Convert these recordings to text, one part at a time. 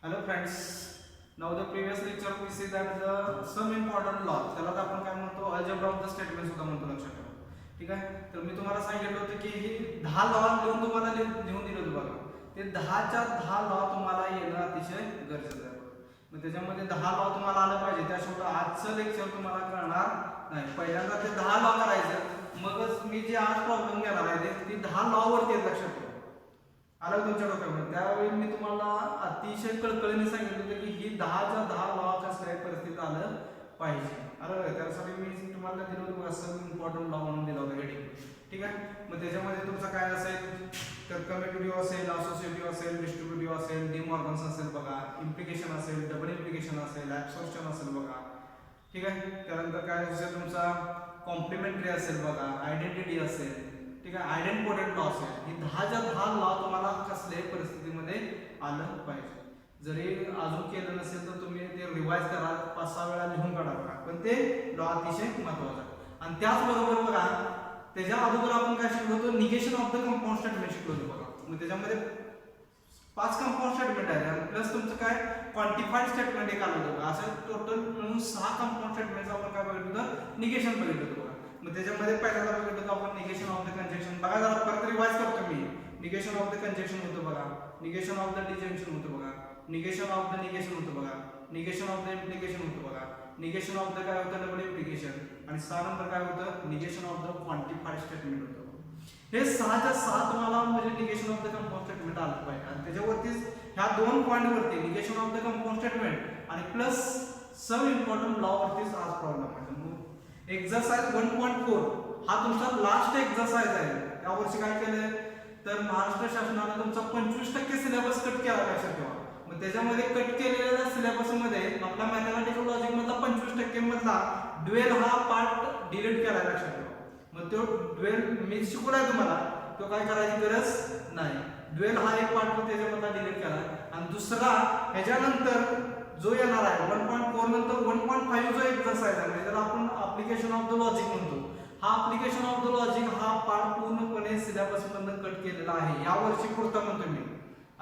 Hello friends. Now the previous lecture we see that the some important law त्याला आपण काय म्हणतो algebra of the statement सुद्धा म्हणतो लक्षात ठेवा. ठीक आहे. तर मी तुम्हाला सांगितलं होतं की ही 10 लॉ लिहून तुम्हाला लिहून दिलं होतं बघा. ते 10च्या 10 लॉ तुम्हाला येणं अतिशय गरजेचं आहे. मग त्याच्यामध्ये 10 लॉ तुम्हाला आलं पाहिजे. त्याशिवाय आजचं लेक्चर तुम्हाला कळणार नाही. पहिल्यांदा ते 10 लॉ करायचं मगच मी जे आज प्रॉब्लेम घेणार आहे ते 10 लॉ वरती लक्षात ठेवा. आलं तुमच्या डोक्यामध्ये. त्यावेळी मी तुम्हाला अतिशय कळकळीने सांगितलं होतं की ही 10च्या 10 लॉ कसल्या परिस्थितीत आलं पाहिजे. आलं त्यासाठी मी तुम्हाला दिलं होतं असं इम्पॉर्टंट लॉ म्हणून दिला होता हेडिंग. ठीक आहे. मग त्याच्यामध्ये तुमचं काय असेल तर कम्युटेटिव्ह असेल, असोसिएटिव्ह असेल, डिस्ट्रीब्युटिव्ह असेल, डिमॉर्गन्स असेल बघा, इम्प्लिकेशन असेल, डबल इम्प्लिकेशन असेल, ऍब्सॉर्प्शन असेल बघा. ठीक आहे. त्यानंतर काय असेल तुमचा कॉम्प्लिमेंटरी असेल बघा, आयडेंटिटी असेल. ठीक आहे. आयडेंटिपोर्टंट लॉ असेल. ही 10च्या 10 लॉ तुम्हाला कसल्याही परिस्थितीमध्ये आलं पाहिजे. जरी अजून केलं नसेल तर तुम्ही ते रिवाइज करा, 5-6 वेळा लिहून काढा बघा. पण ते लॉ अतिशय महत्त्वाचा आहे. आणि त्याचबरोबर बघा त्याच्या अगोदर आपण काय शिकलो होतो negation of the compound statement शिकलो होतो बघा. मग त्याच्यामध्ये 5 कंपाऊंड स्टेटमेंट आहे आणि प्लस तुमचं काय क्वांटिफाईड स्टेटमेंट एक आलं होतं. असं टोटल मिळून 6 कंपाऊंड स्टेटमेंट आपण काय बघितलं होतं निगेशन बघितलं होतं बघा. मग त्याच्यामध्ये पहिल्यांदा बघितलं होतं आपण निगेशन ऑफ द कंजंक्शन. बघा जरा परत रिवाइज करतो मी. निगेशन ऑफ द कंजंक्शन होतं बघा, निगेशन ऑफ द डिजंक्शन होतं बघा, निगेशन ऑफ द निगेशन होतं बघा, निगेशन ऑफ द इम्प्लिकेशन होतं बघा, निगेशन ऑफ द काय होतं डबल इम्प्लिकेशन आणि 6 नंबर काय होतं निगेशन ऑफ द क्वांटिफाईड स्टेटमेंट होतं. हे 6च्या 6 तुम्हाला म्हणजे negation of the compound statement आलं पाहिजे. आणि त्याच्यावरतीच ह्या 2 पॉइंट वरती negation of the compound statement आणि प्लस सम इम्पॉर्टंट लॉ वरतीच आज प्रॉब्लेम आहे. एक्सरसाइज 1.4 हा तुमचा लास्ट एक्सरसाइज आहे. यावर्षी काय केलंय तर महाराष्ट्र शासनाने तुमचा 25% सिलेबस कट केला लक्षात ठेवा. मग त्याच्यामध्ये कट केलेल्या सिलेबस मध्ये आपला मॅथमॅटिकल लॉजिक मधला 25% मधला ड्युएल हा पार्ट डिलीट केला लक्षात ठेवा. मग तो ड्युएल मी शिकवलाय तुम्हाला, तो काय करायची गरज नाही. ड्युएल हा एक पार्ट त्याच्यामधला डिलीट केला आणि दुसरा ह्याच्यानंतर जो येणार आहे 1.4 नंतर 1.5 जो एक्सरसाइज आहे म्हणजे आपण ऍप्लिकेशन ऑफ द लॉजिक म्हणतो. हा ऍप्लिकेशन ऑफ द लॉजिक हा पार्ट पूर्णपणे सिलेबस मधून कट केलेला आहे. या वर्षी पुरता म्हणतो मी.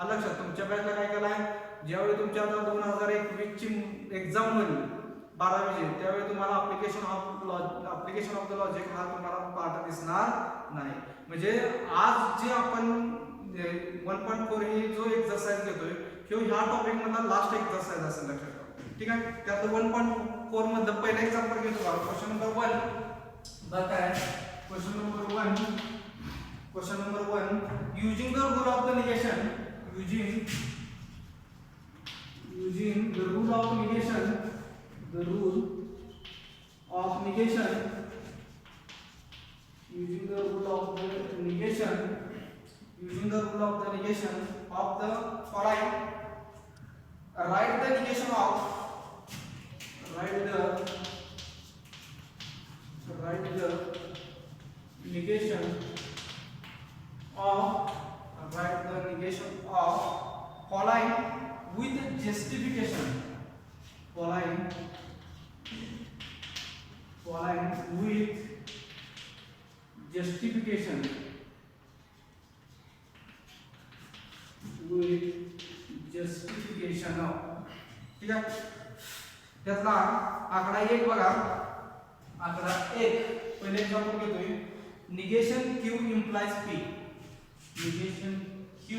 लक्षात तुमच्या बॅचला काय केलाय ज्यावेळी तुमच्या आता 2021 ची एक्झाम होईल 12वी त्यावेळी तुम्हाला ऍप्लिकेशन ऑफ द लॉजिक हा तुम्हाला पार्ट दिसणार नाही. म्हणजे आज जे आपण 1.4 ही जो एक्सरसाइज घेतोय किंवा ह्या टॉपिक मधला लास्ट एक्सरसाइज असेल लक्षात ठेवा. ठीक आहे. त्यात 1.4 मध्ये पहिला एक्झाम्पल घेतो बघा. क्वेश्चन नंबर 1 बघा काय question number 1 using the rule of the negation using the rule of negation using the rule of the negation of the following write the negation of following with justification ठीक आहे. त्यातला आकडा 1 बघा. आकडा 1 पहिले example घेतोय. Negation Q implies P. Negation Q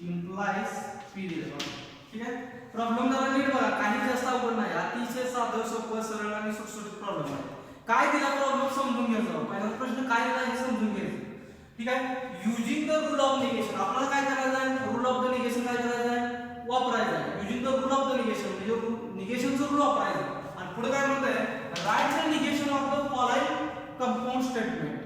implies P दिलं बघा. ठीक आहे. प्रॉब्लेम जरा नीट बघा, काही जास्त अवघड नाही. अतिशय साधं सोपं सरळ आणि सुटसुटीत प्रॉब्लेम आहे. काय दिला प्रॉब्लेम समजून घ्यायचा. पहिला प्रश्न काय दिला हे समजून घ्यायचं. ठीक आहे. Using the rule of negation आपल्याला काय करायचं आहे रूल ऑफ द निगेशन काय करायचं आहे वापरायचं आहे. Using the rule of the negation म्हणजे निगेशनचं रूल वापरायचं आणि पुढे काय म्हणतंय write the negation of the following compound statement.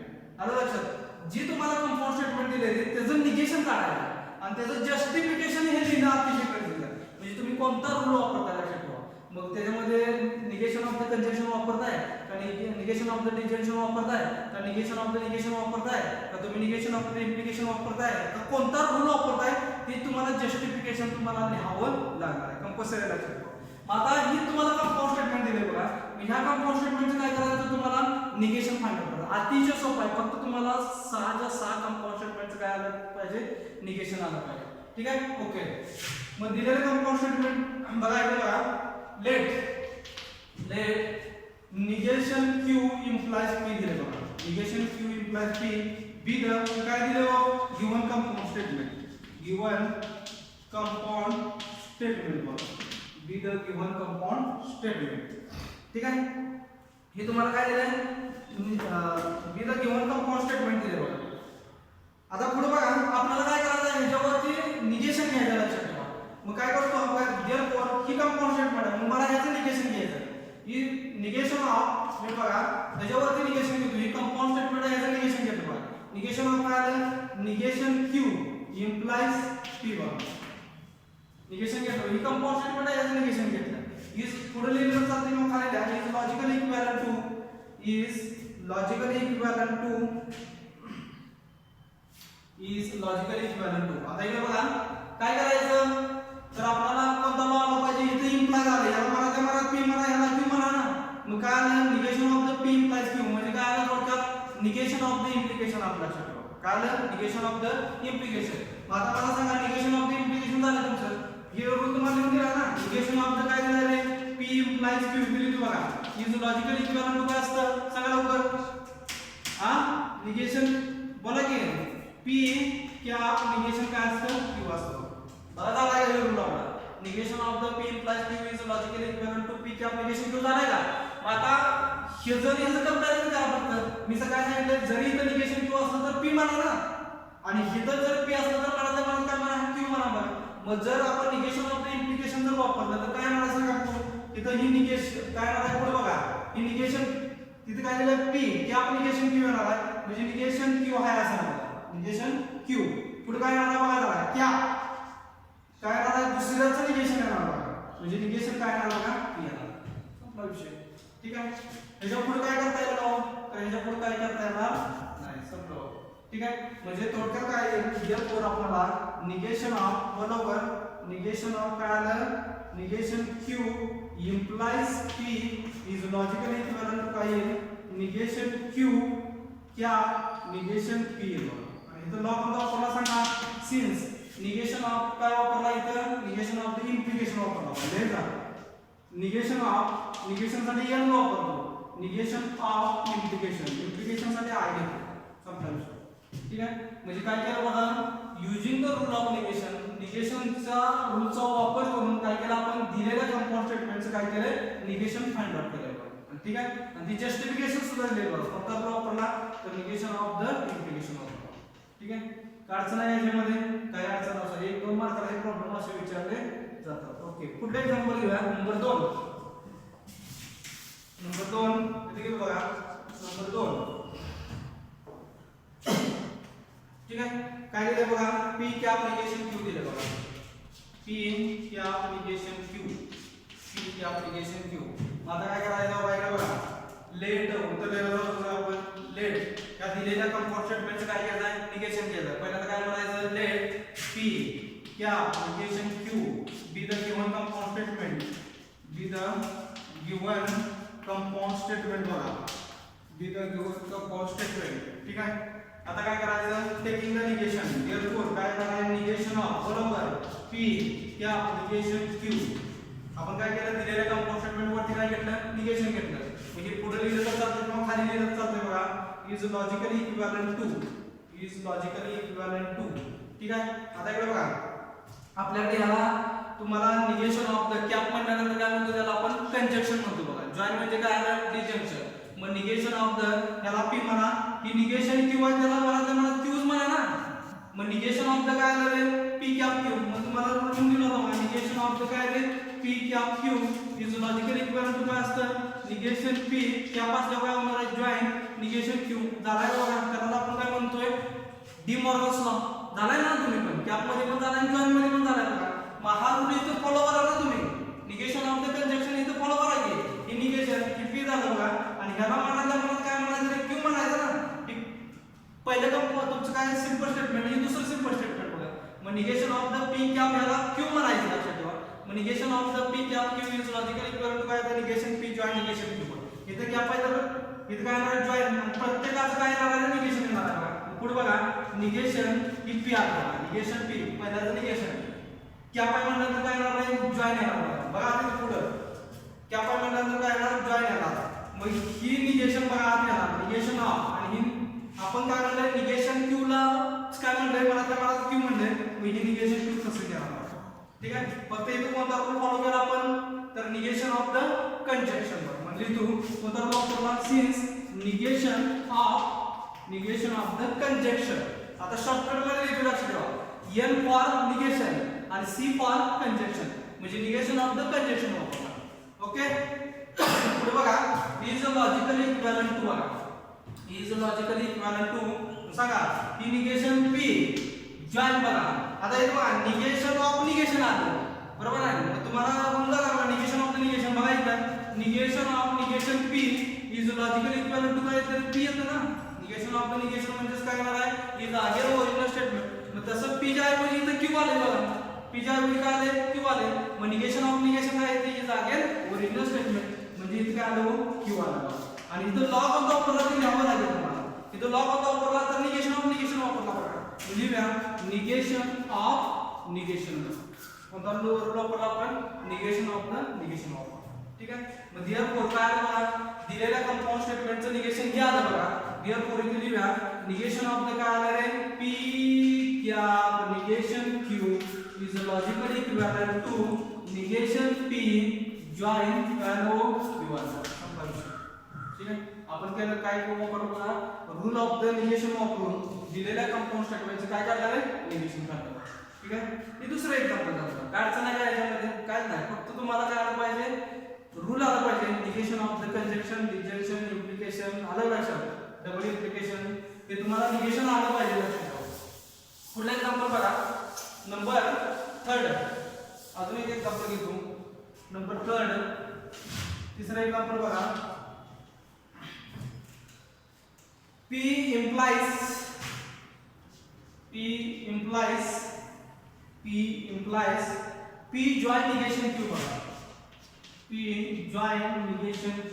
आलं लक्षात. जी तुम्हाला कंपाऊंड स्टेटमेंट दिलेली त्याचं निगेशन काढायचं आणि त्याचं जस्टिफिकेशन हे लिहिणं अतिशय गरजेचं आहे. म्हणजे तुम्ही कोणता रूल वापरताय लक्षात ठेवा. मग त्याच्यामध्ये निगेशन ऑफ द कंजंक्शन वापरताय का निगेशन ऑफ द डिजंक्शन वापरताय का निगेशन ऑफ द निगेशन वापरताय का तुम्ही निगेशन ऑफ द इम्प्लिकेशन वापरताय का कोणता रूल वापरताय ते तुम्हाला जस्टिफिकेशन तुम्हाला लिहावं लागणार आहे कंपल्सरी लक्षात ठेवा. आता ही तुम्हाला कंपाऊंड स्टेटमेंट दिले बघा. ह्या कंपाऊंड स्टेटमेंटचं काय करायचं तुम्हाला निगेशन फाइंड आउट करायचं. अतिशय सोपं आहे. फक्त तुम्हाला 6च्या 6 कंपाऊंड स्टेटमेंटचं काय आलं पाहिजे निगेशन आलं पाहिजे. ठीक आहे. ओके. मग दिलेलं कंपाऊंड स्टेटमेंट बघा इथे बघा, late negation q implies p दिले बघा, negation q implies p be the काय दिले हो, given compound statement बघा, be the given compound statement. ठीक आहे, हे तुम्हाला काय दिलंय, be the given compound statement दिले बघा. आता पुढे बघा आपल्याला काय करायचं आहे, ह्याच्यावरती निगेशन घ्यायचं लक्षात ठेवा. मग काय करतो आपण, देअरफॉर ही कंपाऊंड स्टेटमेंट आहे, मग मला ह्याचं निगेशन घ्यायचं आहे. ही निगेशन ऑफ, हे बघा त्याच्यावरती निगेशन घेतो, ही कंपाऊंड स्टेटमेंट आहे, ह्याचं निगेशन घेतो बघा. निगेशन ऑफ काय आलं, निगेशन q implies p बघा, निगेशन घेतो, ही कंपाऊंड स्टेटमेंट आहे, ह्याचं निगेशन घेतलं. इज पुढे लिहिलं जातं मग खाली द्या, is logically equivalent to is logically equivalent to. आता इकडे बघा काय करायचं, तर आपल्याला कोणता लॉ आला पाहिजे, इथे इम्प्लाय झाले, याला मला p म्हणा, याला q म्हणा ना. मग काय आलं, negation of the p implies q, म्हणजे काय आलं थोडक्यात निगेशन ऑफ द इम्प्लिकेशन आपल्या लक्षात ठेवा. काय आलं, निगेशन ऑफ द इम्प्लिकेशन. मग आता मला सांगा, निगेशन ऑफ द इम्प्लिकेशन झालं तुमचं, हे रूल तुम्हाला लिहून दिला ना. निगेशन ऑफ द काय दिलं रे, p implies q दिली बघा. इज लॉजिकली इक्विव्हॅलेंट टू काय असतं सांगा लवकर, निगेशन बोला की p क्या निगेशन काय असतं, q असतं. बघा झाला का रूल आपला, negation of the p implies q is logically equivalent to p क्या निगेशन q झालं का. मग आता हे जरी याचं कंपॅरिझन करा फक्त, मी सकाळी सांगितलं जरी इथं निगेशन q असलं तर p म्हणा ना, आणि इथं जर p असलं तर मला काय म्हणा, q म्हणा बघा. मग जर आपण निगेशन ऑफ द इम्प्लिकेशन जर वापरलं तर काय म्हणा सांगा, तिथं ही निगेशन काय म्हणा पुढे बघा, ही निगेशन तिथे काय दिलं p क्या निगेशन q येणार आहे, म्हणजे निगेशन q आहे असं म्हणा, निगेशन q पुढे काय येणार बघा जरा, क्या काय येणार आहे, दुसऱ्याचं निगेशन येणार बघा, म्हणजे निगेशन काय येणार बघा, p येणार. संपला विषय. ठीक आहे, ह्याच्या पुढे काय करता येणार, तर ह्याच्या पुढे काय करता येणार नाही, संपलं. ठीक आहे, म्हणजे थोडक्यात काय देअरफॉर आपल्याला निगेशन ऑफ बरोबर, निगेशन ऑफ काय आलं, negation q implies p is logically equivalent to काय निगेशन q क्या निगेशन p बरोबर. आणि इथं लॉ कोणता वापरला सांगा, सिन्स निगेशन ऑफ काय वापरला, इथं निगेशन ऑफ द इम्प्लिकेशन वापरला. लेखा निगेशन ऑफ, निगेशन साठी n वापरतो, निगेशन ऑफ इम्प्लिकेशन साठी i घेतो. समजा ठीक आहे, म्हणजे काय केलं बघा, using the rule of negation, निगेशनचा रूलचा वापर करून काय केलं आपण, दिलेल्या कंपाऊंड स्टेटमेंटचं काय केलं, निगेशन फाइंड आउट केलं. ठीक आहे, आणि ती जस्टिफिकेशन सुद्धा दिलेलं बघा, कोणता रूल वापरला, तर निगेशन ऑफ द इम्प्लिकेशन वापरला. ठीक आहे, काय अडचण आहे याच्यामध्ये, काय अडचण असं 1-2 मार्काला एक प्रॉब्लेम असे विचारले जातात. ओके, पुढले एक्झाम्पल घेऊया, नंबर 2 इथे घेऊ बघा, नंबर 2. ठीक आहे, काय दिले बघा, p क्या निगेशन q दिले बघा, p क्या निगेशन q. आता काय करायचं बघा, लेट उत्तर द्यायला आपण, लेट त्या दिलेल्या कंपाऊंड स्टेटमेंटचं काय करायचं, निगेशन घ्यायचं. पहिल्यांदा काय म्हणायचं, लेट p क्या negation q be the given compound statement, be the given compound statement बघा, be the given compound statement. ठीक आहे, आता काय करायचं, टेकिंग द निगेशन, देअरफॉर काय करायचं, निगेशन ऑफ बरोबर p क्या निगेशन q. आपण काय केलं, दिलेल्या कंपाऊंड स्टेटमेंट वरती काय घेतलं, निगेशन घेतलं. म्हणजे पुढे लिहिलं तर चालतं किंवा खाली लिहिलं तर चालतं बघा, इज लॉजिकली इक्विव्हॅलेंट टू. ठीक आहे, आता इकडे बघा आपल्याकडे ह्याला तुम्हाला निगेशन ऑफ द कॅप म्हटल्यानंतर काय म्हणतो, त्याला आपण कंजंक्शन म्हणतो बघा. जॉइन म्हणजे काय आलं, डिजंक्शन. मग निगेशन ऑफ द याला p म्हणा, ही निगेशन q आहे, त्याला मला q's म्हणा ना. मग निगेशन ऑफ द काय आलं रे, p कॅप q. मग तुम्हाला लिहून दिलं होतं निगेशन ऑफ द काय रे, p cap q is logically equivalent to काय असतं, निगेशन p कॅप असल्यावर काय होणार आहे, जॉइन निगेशन q. झालाय बघा, त्याला आपण काय म्हणतोय, डी मॉर्गन्स लॉ. झालाय ना तुम्ही पण, कॅप मध्ये पण झालाय, जॉइन मध्ये पण झालाय बघा. मग हा रूल इथं फॉलो करा ना तुम्ही, निगेशन ऑफ द कंजंक्शन इथं फॉलो करा की, ही निगेशन की p झालं बघा, आणि ह्याला म्हणायला काय म्हणायचं, q म्हणायचं ना. पहिलं तुमचं काय सिंपल स्टेटमेंट, हे दुसरं सिंपल स्टेटमेंट बघा. मग negation of the p cap ह्याला q म्हणायचं लक्षात ठेवा. मग negation of the p cap q is logically equivalent to काय, negation p join negation q. इथे कॅप आहे तर इथे काय येणार, जॉइन. प्रत्येकाचं काय येणार आहे, निगेशन येणार आहे बघा. पुढे बघा, निगेशन ही p आहे, निगेशन p पहिल्याचं निगेशन. कॅपाय म्हटल्यानंतर काय येणार आहे जॉइन येणार बघा आता पुढं कॅपाय म्हटल्यानंतर काय येणार जॉइन येणार मग ही निगेशन बघा आत येणार निगेशन ऑफ आणि ही आपण काय म्हणलंय निगेशन क्यू ला काय म्हणलंय मला त्या मला क्यू म्हणलंय मग ही निगेशन क्यू कसं घेणार ठीक आहे फक्त इथं कोणता रूल फॉलो केला आपण तर निगेशन ऑफ द कंजक्शन म्हणजे तू कोणता रूल वापरला since negation of the conjunction आता शॉर्टकट मध्ये लिहितो लक्षात ठेवा एन फॉर निगेशन आणि सी फॉर कंजक्शन म्हणजे निगेशन ऑफ द कंजक्शन वापरला ओके पुढे बघा is a logically equivalent to बघा is a logically equivalent to सांगा ही निगेशन पी जॉइन बघा आता हे बघा निगेशन ऑफ निगेशन आलं बरोबर आहे मग तुम्हाला समजा लागला निगेशन ऑफ द निगेशन बघा इथं negation of negation p is logically equivalent to काय तर पी येतं ना निगेशन ऑफ द निगेशन म्हणजे काय येणार आहे इज अगेन ओरिजिनल स्टेटमेंट मग तसं पी च्या ऐवजी इथं क्यू आले बघा पी च्या ऐवजी काय आले क्यू आले मग निगेशन ऑफ निगेशन काय येते इज अगेन ओरिजिनल स्टेटमेंट म्हणजे इथं काय आलं क्यू आलं आणि इथं लॉग ऑफ द ऑपरेटर ते लिहावं लागेल तुम्हाला इथं लॉग ऑफ द ऑपरेटर तर निगेशन ऑफ निगेशन वापरला बघा लिहूया निगेशन ऑफ निगेशन कोणता रूल वापरला आपण निगेशन ऑफ द निगेशन वापरला ठीक आहे मग देअरफॉर काय बघा दिलेल्या कंपाऊंड स्टेटमेंटचं निगेशन घ्या आलं बघा देअरफॉर इथे लिहूया निगेशन ऑफ द काय आलं रे p cap negation q is logically equivalent to negation p join पॅनो क्यू आलं ठीक आहे आपण केलं काय वापरलं बघा रूल ऑफ द निगेशन वापरून दिलेल्या कंपाऊंड स्टेटमेंटचं काय करणार आहे निगेशन करणार ठीक आहे हे दुसरं एक्झाम्पल झालं काय अडचण आहे याच्यामध्ये काय नाही फक्त तुम्हाला काय आलं पाहिजे रूल आला पाहिजे negation of the conjunction disjunction implication आलं लक्षात डबल इम्प्लिकेशन हे तुम्हाला निगेशन आलं पाहिजे लक्षात ठेवा पुढला एक्झाम्पल बघा नंबर 3 अजून एक एक्झाम्पल घेतो नंबर 3 तिसरा एक्झाम्पल बघा P implies P join negation Q बघा P join negation Q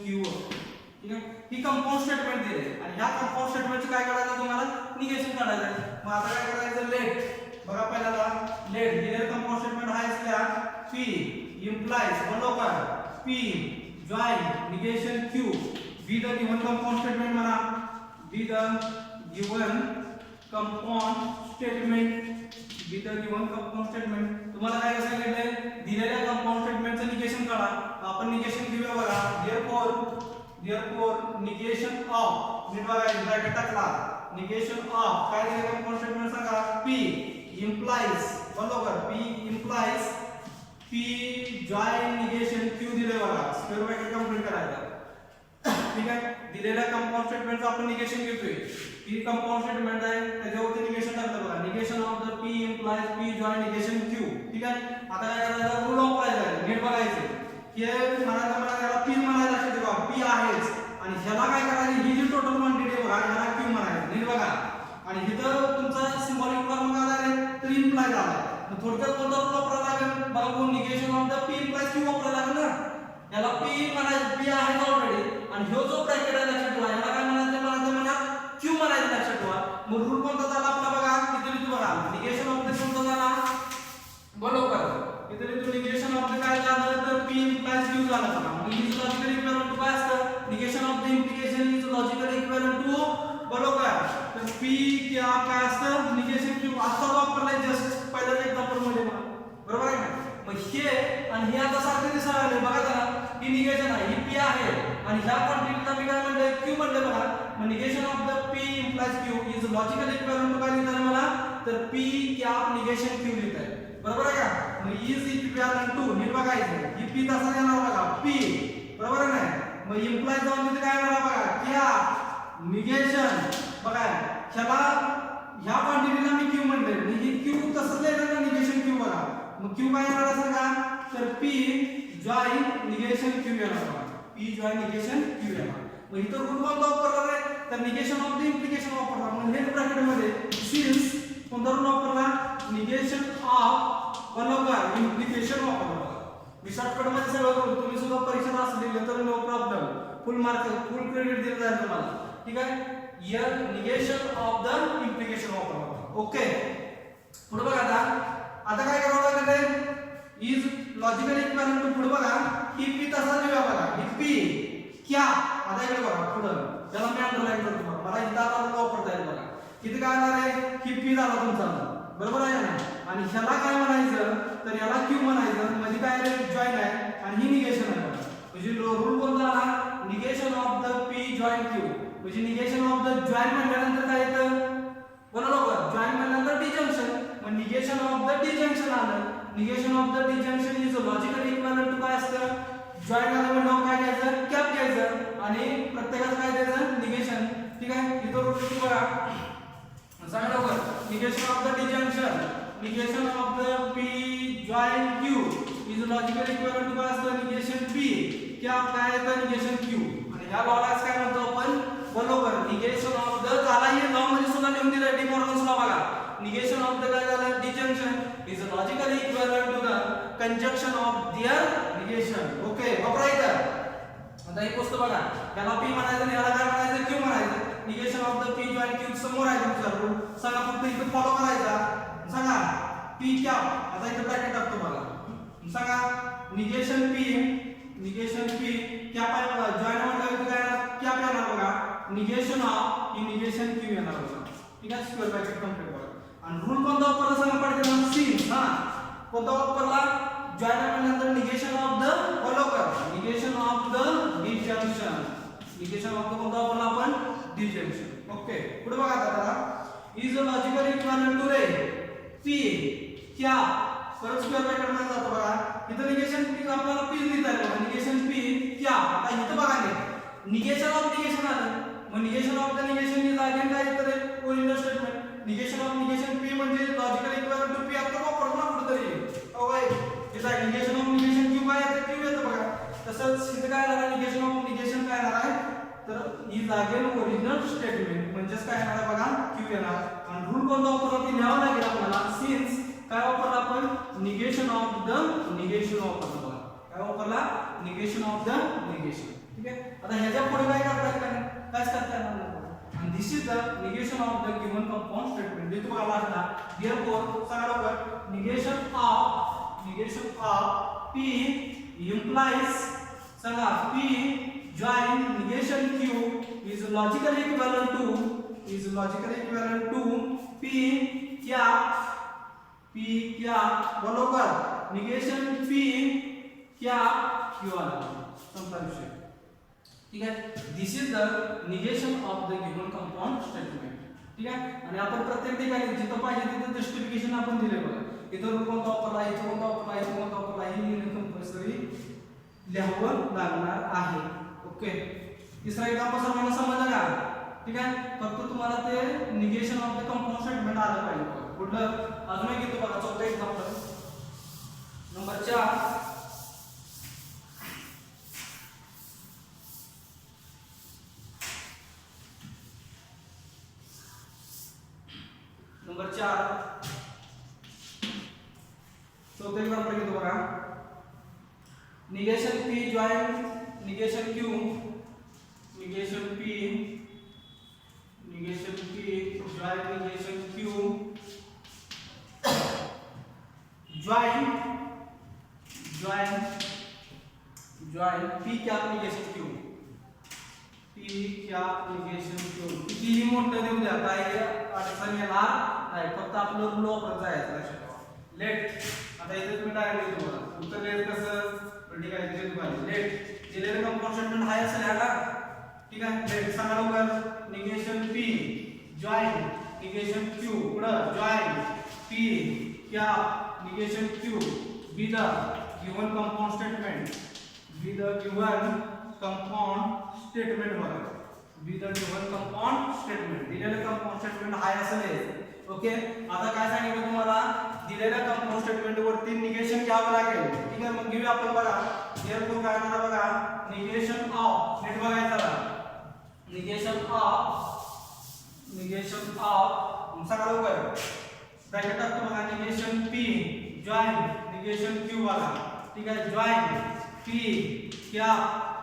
ठीक आहे ही कंपाऊंड स्टेटमेंट दिले आणि ह्या कंपाऊंड स्टेटमेंटचं काय करायचं तुम्हाला निगेशन काढायचं आहे मग आता काय करायचं लेट बघा पहिल्यांदा लेट दिलेलं कंपाऊंड स्टेटमेंट आहे असल्या P implies बरोबर P join negation Q be the given compound statement म्हणा be the given compound statement तुम्हाला काय सांगितलंय दिलेल्या कंपाऊंड स्टेटमेंटचं निगेशन काढा आपण निगेशन घेऊया बघा therefore negation of नीट बघा ब्रॅकेट टाकला negation of काय दिलेलं कंपाऊंड स्टेटमेंट सांगा p implies बरोबर p implies p join negation q दिले बघा स्क्वेअर ब्रॅकेट कंप्लीट करायचा ठीक आहे दिलेल्या कंपाऊंड स्टेटमेंटचं आपण निगेशन घेतोय ही कंपाऊंड स्टेटमेंट आहे त्याच्यावरती निगेशन टाकलं बघा negation of the p implies p join negation q ठीक आहे आता काय करायचं रूल वापरायचा नीट बघायचं की मला याला p म्हणायला लक्षात ठेवा p आहेच आणि ह्याला काय करायचं ही जी टोटल क्वांटिटी बघा ह्याला q म्हणायचं नीट बघा आणि इथं तुमचा सिम्बॉलिक फॉर्म काय आलाय तर इम्प्लाय झालाय मग थोडक्यात कोणता रूल वापरायला लागेल बघा negation of the p implies q वापरायला लागेल ना याला p म्हणायचं p आहे ऑलरेडी आणि ह्यो जो ब्रॅकेट आहे लक्षात ठेवा याला काय म्हणायचं म्हणा q म्हणायचं लक्षात ठेवा मग रूल कोणता झाला आपला बघा इथे लिहितो बघा निगेशन ऑफ द कोणता झाला बरोबर इथे लिहितो निगेशन ऑफ द काय झालं तर p implies q झालं बघा मग इज लॉजिकली इक्विव्हॅलेंट टू काय असतं negation of the implication is logically equivalent to बरोबर तर p क्या काय असतं निगेशन q आता वापरलाय जस्ट पहिल्याच एक्झाम्पल मध्ये बरोबर आहे ना मग हे आणि हे आता सारखं दिसायला लागले बघा जरा ही निगेशन आहे ही p आहे आणि ह्या क्वांटिटीला मी काय म्हणले q म्हणले बघा मग negation of the p implies q is logically equivalent to काय लिहिताय मला तर p कॅप निगेशन q लिहिताय बरोबर आहे का मग इज इक्विव्हॅलेंट टू नीट बघायचं ही p तसा येणार बघा p बरोबर आहे ना मग इम्प्लाय जाऊन तिथे काय येणार बघा कॅप निगेशन बघा ह्याला ह्या क्वांटिटीला मी q म्हणले ही q तसंच लिहिलं ना निगेशन q बघा मग q काय येणार असेल का तर p जॉइन निगेशन q येणार बघा p जॉइन निगेशन q येणार मग इथं रूल कोणता वापरला आहे तर निगेशन ऑफ द इम्प्लिकेशन वापरला म्हणजे हे ब्रॅकेट मध्ये सिन्स कोणता रूल वापरला निगेशन ऑफ बरोबर इम्प्लिकेशन वापरला मी शॉर्टकट मध्ये सगळं करू तुम्ही सुद्धा परीक्षेत असं दिलं तर नो प्रॉब्लेम फुल क्रेडिट दिलं जाईल तुम्हाला ठीक आहे या निगेशन ऑफ द इम्प्लिकेशन वापरला ओके पुढे बघा आता काय करावं लागेल लॉजिकल इक्विव्हॅलंट टू पुढे बघा ही पी तसा लिहूया बघा ही पी क्या आता इकडे बघा पुढे याला मी अंडरलाईन करतो बघा मला इथं आता वापरता येईल बघा इथे काय होणार आहे ही पी झाला तुमचा बरोबर आहे ना आणि ह्याला काय म्हणायचं तर याला क्यू म्हणायचं म्हणजे काय जॉइन आहे आणि ही निगेशन आहे बघा म्हणजे रूल कोणता आला negation of the p join q म्हणजे निगेशन ऑफ द जॉइन म्हटल्यानंतर काय येतं बोला लवकर जॉइन म्हटल्यानंतर डिजंक्शन मग निगेशन ऑफ द डिजंक्शन आलं negation of the disjunction is logical equivalent to काय असतं जॉइन आलं म्हणजे काय घ्यायचं कॅप घ्यायचं आणि प्रत्येकाचं काय द्यायचं निगेशन ठीक आहे इथं रूल बघा सांगा लवकर negation of the disjunction negation of the p join q is logical equivalent to काय असतं निगेशन पी क्या काय येतं निगेशन क्यू आणि ह्या लॉलाच काय म्हणतो आपण बरोबर निगेशन ऑफ द झाला हे लॉ मध्ये सुद्धा लिहून दिलं डी मॉर्गन्स लॉ बघा निगेशन ऑफ द काय झालं disjunction is logically equivalent to the conjunction of their negation okay वापरायचं आता ही गोष्ट बघा याला पी म्हणायचं आणि याला काय म्हणायचं क्यू म्हणायचं negation of the p join Q समोर आहे तुमचा रूल सांगा फक्त इथे फॉलो करायचा सांगा पी क्या आता इथे ब्रॅकेट टाकतो बघा सांगा निगेशन पी क्या पाय बघा जॉइन म्हटलं काय क्या येणार बघा negation of he negation Q येणार बघा ठीक आहे स्क्वेअर ब्रॅकेट कंप्लीट बघा आणि रूल कोणता वापरला सांगा पडते ना सिन्स हा कोणता वापरला जॉइन म्हटल्यानंतर निगेशन ऑफ द फॉलो कर negation of the disjunction negation of the कोणता वापरला आपण डिजंक्शन ओके पुढे बघा आता is a logical equivalent to रे पी क्या परत स्क्वेअर ब्रॅकेट मध्ये जातो बघा इथं निगेशन पी आपल्याला पी लिहिता येईल बघा निगेशन पी क्या आता इथं बघा निगेशन ऑफ निगेशन आलं मग negation of the negation is again काय येतं original statement negation of negation P म्हणजे लॉजिकल इक्विव्हॅलंट टू पी आता वापरतो ना कुठेतरी ओके इथं निगेशन ऑफ निगेशन क्यू काय येतं क्यू येतं बघा तसंच इथं काय झालं निगेशन ऑफ निगेशन काय येणार आहे तर इज अगेन ओरिजिनल स्टेटमेंट म्हणजेच काय येणार आहे बघा क्यू येणार आणि रूल कोणता वापरला ते लिहावं लागेल आपल्याला सिन्स काय वापरला आपण निगेशन ऑफ द निगेशन वापरला बघा काय वापरला निगेशन ऑफ द निगेशन ठीक आहे आता ह्याच्या पुढे काय करता येईल काय करता येणार आणि this is the negation of the given compound statement जे तुम्हाला वाटला देयरफॉर सांगा लवकर निगेशन ऑफ p implies सांगा p join negation q is logically equivalent to p क्या बरोबर निगेशन p क्या q आला संपला विषय ठीक आहे this is the negation of the given compound statement ठीक आहे आणि आपण प्रत्येक ठिकाणी जिथं पाहिजे तिथं जस्टिफिकेशन आपण दिले बघा इथं रूल कोणता वापरला इथं कोणता वापरला इथं कोणता वापरला हे कंपल्सरी लिहावं लागणार आहे ओके तिसरा एक्झाम्पल सर्वांना समजलं का ठीक आहे फक्त तुम्हाला ते negation of the compound statement आलं पाहिजे कुठलं अजून एक घेतो बघा चौथा एक्झाम्पल नंबर 4 नंबर 4 चौथा एक्झाम्पल घेतो बघा negation p join negation q negation p join negation q join p क्या निगेशन q p क्या निगेशन q कितीही मोठं देऊ द्या काय अडचण येणार नाही फक्त आपलं रूल वापरत जायचं लक्षात ठेवा लेट आता इथे तुम्ही डायरेक्ट लिहितो बघा उत्तर लेट कसं ठीक आहे तिथे तुम्हाला लेट दिलेलं कंपाऊंड स्टेटमेंट हाय असेल याला ठीक आहे लेट सांगा लवकर negation p join negation q पुढं जॉइन p क्या negation q be the given compound statement be the given compound statement बघा be the given compound statement दिलेलं कंपाऊंड स्टेटमेंट हाय असेल ओके आता काय सांगितलं तुम्हाला दिलेल्या कंपाऊंड स्टेटमेंट वरती निगेशन घ्यावं लागेल ठीक आहे मग घेऊया आपण बघा देयरफॉर काय होणार बघा निगेशन ऑफ नीट बघायचं निगेशन ऑफ सांगा लवकर ब्रॅकेट टाकतो बघा negation p join negation q वाला ठीक आहे जॉइन p क्या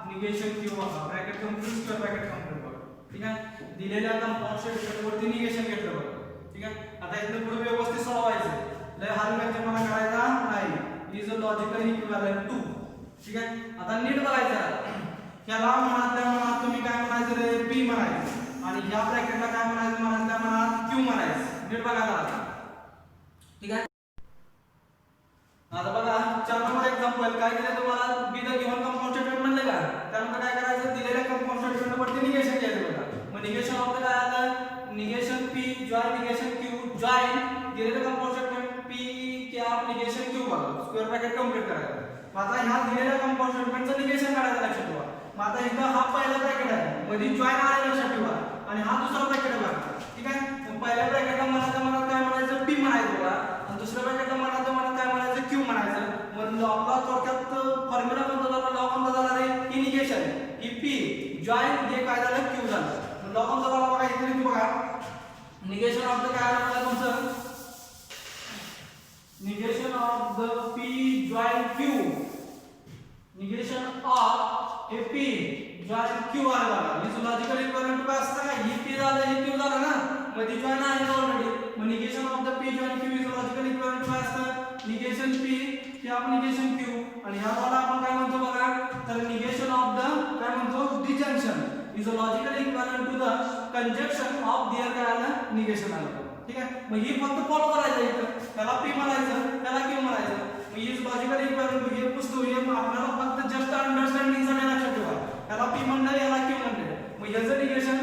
निगेशन q वाला bracket complete square bracket complete बघा ठीक आहे दिलेल्या कंपाऊंड स्टेटमेंट वरती निगेशन घेतलं बघा ठीक आहे आता इथे पुढे व्यवस्थित सोडवायचं लय हाल म्हणजे मला करायचा नाही is a logical equivalent to. ठीक आहे, आता नीट बघायचं. याला मनातल्या मनात तुम्ही काय म्हणायचं रे, पी म्हणायचं, आणि या ब्रॅकेटला काय म्हणायचं, मनातल्या मनात क्यू म्हणायचं. नीट बघायला. ठीक आहे, आता बघा 4 नंबर एक्झाम्पल काय दिले तुम्हाला, be the given compound statement म्हणले का. त्यानंतर काय करायचं, दिलेल्या कंपाऊंड स्टेटमेंट वरती निगेशन घ्यायचं बघा. मग निगेशन ऑफ द काय आलं, negation p join negation q. Join दिलेलं compound statement p cap negation q बघा, स्क्वेअर ब्रॅकेट कंप्लीट करायचं. मग आता ह्या दिलेल्या कंपाऊंड स्टेटमेंटचं निगेशन काढायचं लक्षात ठेवा. मग आता इथं हा पहिला ब्रॅकेट आहे, मध्ये जॉइन आले लक्षात ठेवा, आणि हा दुसरा ब्रॅकेट आहे बघा. ठीक आहे, मग पहिल्या ब्रॅकेटला मनात काय म्हणायचं, पी म्हणायचं बघा, आणि दुसऱ्या ब्रॅकेटला मनात काय म्हणायचं, क्यू म्हणायचं. मग लॉगला थोडक्यात फॉर्म्युला कोणता झाला, लॉग कोणता झाला रे, ही निगेशन, ही पी जॉइन हे काय झालं, क्यू झालं. लॉग कोणता झाला बघा, इथे बघा निगेशन ऑफ द काय आलं तुमचं, negation of the p join Q, negation of A P join Q आलं बघा. इज लॉजिकल इक्विव्हॅलंट टू काय असतं, ही पी झालं ही क्यू झालं ना, मध्ये जॉइन आहे ऑलरेडी. मग negation of the p join q is logical equivalent to काय असतं, negation p cap negation q. आणि ह्या वाला आपण काय म्हणतो बघा, तर निगेशन ऑफ द काय म्हणतो, disjunction is a logical equivalent to the conjunction of their काय आलं, निगेशन आलं. ठीक आहे, मग ही फक्त फॉलो करायचं, इथं त्याला पी म्हणायचं, त्याला क्यू म्हणायचं. मग इज लॉजिकल इक्विव्हॅलंट टू हे पुस्तक हे आपल्याला फक्त जस्ट अंडरस्टँडिंग साठी लक्षात ठेवा. त्याला पी म्हणलं, याला क्यू म्हणलं. मग ह्याचं निगेशन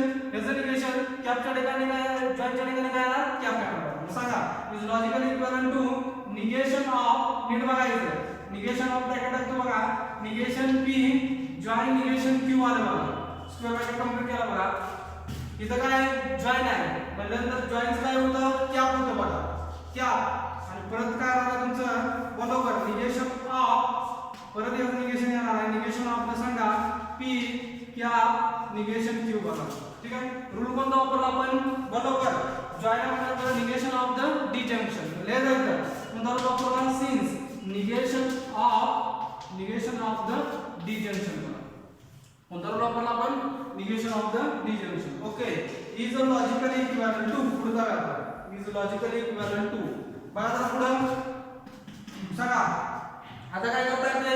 कॅपच्या ठिकाणी काय, जॉइनच्या ठिकाणी काय आला, कॅप काय सांगा. Is logical equivalent to negation of, नीट बघायचं, निगेशन ऑफ ब्रॅकेट तो बघा, negation p join negation q आलं बघा, स्क्वेअर ब्रॅकेट कंप्लीट केला बघा. इथं काय जॉइन आहे, म्हणल्यानंतर जॉइन काय होतं, कॅप होतं बघा, कॅप. आणि परत काय आलं तुमचं, बरोबर निगेशन ऑफ, परत याचं निगेशन येणार आहे, निगेशन ऑफ सांगा पी कॅप निगेशन क्यू बघा. ठीक आहे, रूल कोणता वापरला आपण, बरोबर जॉइन म्हणजे निगेशन ऑफ द डिजंक्शन लिहायचं. कोणता रूल वापरला, since negation of the disjunction बघा. कोणता रूल वापरला आपण, negation of the disjunction. Okay, is a logical equivalent to. पुढे जाऊया आपण, इज लॉजिकल इक्विव्हॅलंट टू बघा. आता पुढे सांगा, आता काय करता येते,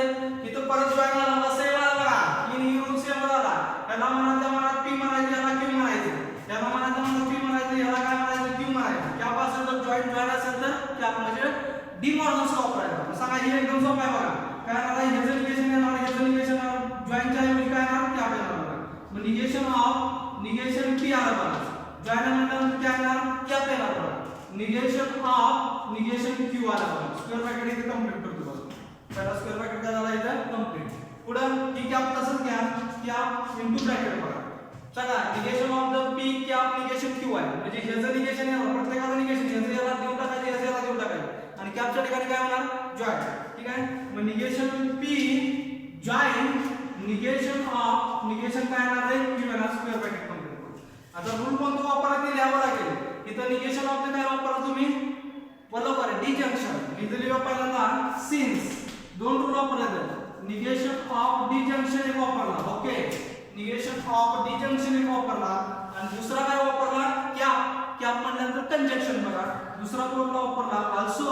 इथं परत जॉइन आला, सेम आला बघा, ही रूल सेम आला. याला मनातल्या मनात पी म्हणायचं, याला क्यू म्हणायचं, याला मनातल्या मनात पी म्हणायचं, याला काय म्हणायचं, क्यू म्हणायचं. कॅप असेल तर जॉइन असेल तर कॅप, म्हणजे डी मॉर्गन वापरायचं. सांगा हे एकदम सोपं आहे बघा. काय येणार, ह्याचं निगेशन येणार, ह्याचं निगेशन येणार, जॉइनच्या ऐवजी काय येणार, कॅप येणार बघा. मग निगेशन ऑफ निगेशन पी आलं बघा, जॉइन म्हणल्यानंतर काय येणार, कॅप येणार बघा. निगेशन ऑफ निगेशन क्यू आलं बघा, स्क्वेअर ब्रॅकेट इथे कंप्लीट करतो बघा. पहिला स्क्वेअर ब्रॅकेट काय झाला इथं कंप्लीट. पुढं ही कॅप तसंच घ्या, कॅप इनटू ब्रॅकेट बघा. सांगा negation of the P cap negation Q आहे, म्हणजे ह्याचं निगेशन येणार, प्रत्येकाचं निगेशन ह्याचं याला देऊन टाकायचं, ह्याचं याला देऊन टाकायचं, आणि कॅपच्या ठिकाणी काय होणार, जॉइन. ठीक आहे, मग negation p join negation of negation काय येणार आहे, क्यू येणार, स्क्वेअर ब्रॅकेट कंप्लीट करू. आता रूल कोणता वापरा ते लिहावं लागेल. इथं निगेशन ऑफ द काय वापरा तुम्ही, बरोबर डिजंक्शन. इथं लिहा पहिल्यांदा सिन्स, दोन रूल वापरले, निगेशन ऑफ डिजंक्शन एक वापरला. ओके, निगेशन ऑफ डिजंक्शन एक वापरला, आणि दुसरा काय वापरला, कॅप. कॅप म्हणल्यानंतर कंजंक्शन बघा, दुसरा रूल वापरला. ऑल्सो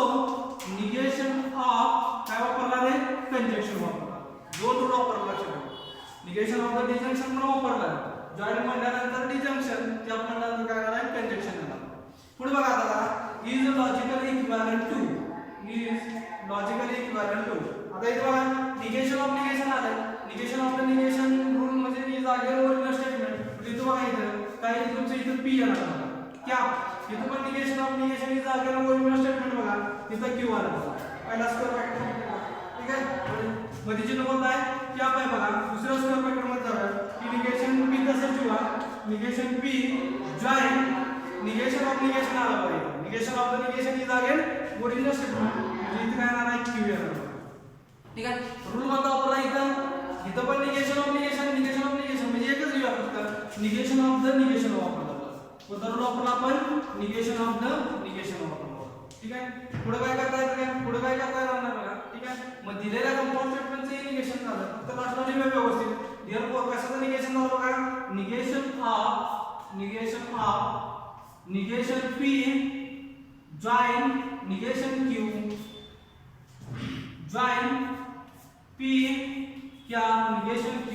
निगेशन ऑफ काय वापरला रे, कंजंक्शन वापरला. दोन रूल वापरला लक्षात ठेवा. निगेशन ऑफ द डिजंक्शन पण वापरला, जॉइन म्हणल्यानंतर डिजंक्शन, कॅप म्हणल्यानंतर काय झालं, कंजंक्शन झालं. पुढे बघा आता, is logical equivalent to, is logical equivalent to. आता इथे बघा निगेशन ऑफ निगेशन आलं, negation of the negation rule म्हणजे इज अगेन ओरिजिनल स्टेटमेंट. इथं बघा इथं काय तुमचं इथं पी येणार बघा, कॅप. इथं पण negation of negation is again original statement बघा, इथं क्यू आलं बघा, पहिला स्क्वेअर ब्रॅकेट कंप्लीट करा. ठीक आहे, मध्ये चिन्ह कोणतं आहे, कॅप आहे बघा. दुसऱ्या स्क्वेअर ब्रॅकेट मध्ये जाऊया, की निगेशन पी तसंच ठेवा, negation p join negation of negation आलं बघा. Negation of the negation is again original statement, म्हणजे इथं काय येणार आहे, क्यू येणार. ठीक आहे, रूल कोणता वापरला इथं पण निगेशन ऑफ निगेशन म्हणजे एकच लिहूया फक्त, निगेशन ऑफ द निगेशन वापरला. कोणता रूल वापरला आपण, निगेशन ऑफ द निगेशन वापरला. ठीक आहे, पुढे काय करता येतं काय, पुढे काय करता येणार नाही बघा. ठीक आहे, मग दिलेल्या कंपाऊंड स्टेटमेंटचे निगेशन झालं, फक्त लास्टला लिहूया व्यवस्थित. देअरफॉर कशाचं निगेशन झालं बघा, negation of negation p join negation Q join P क्या negation Q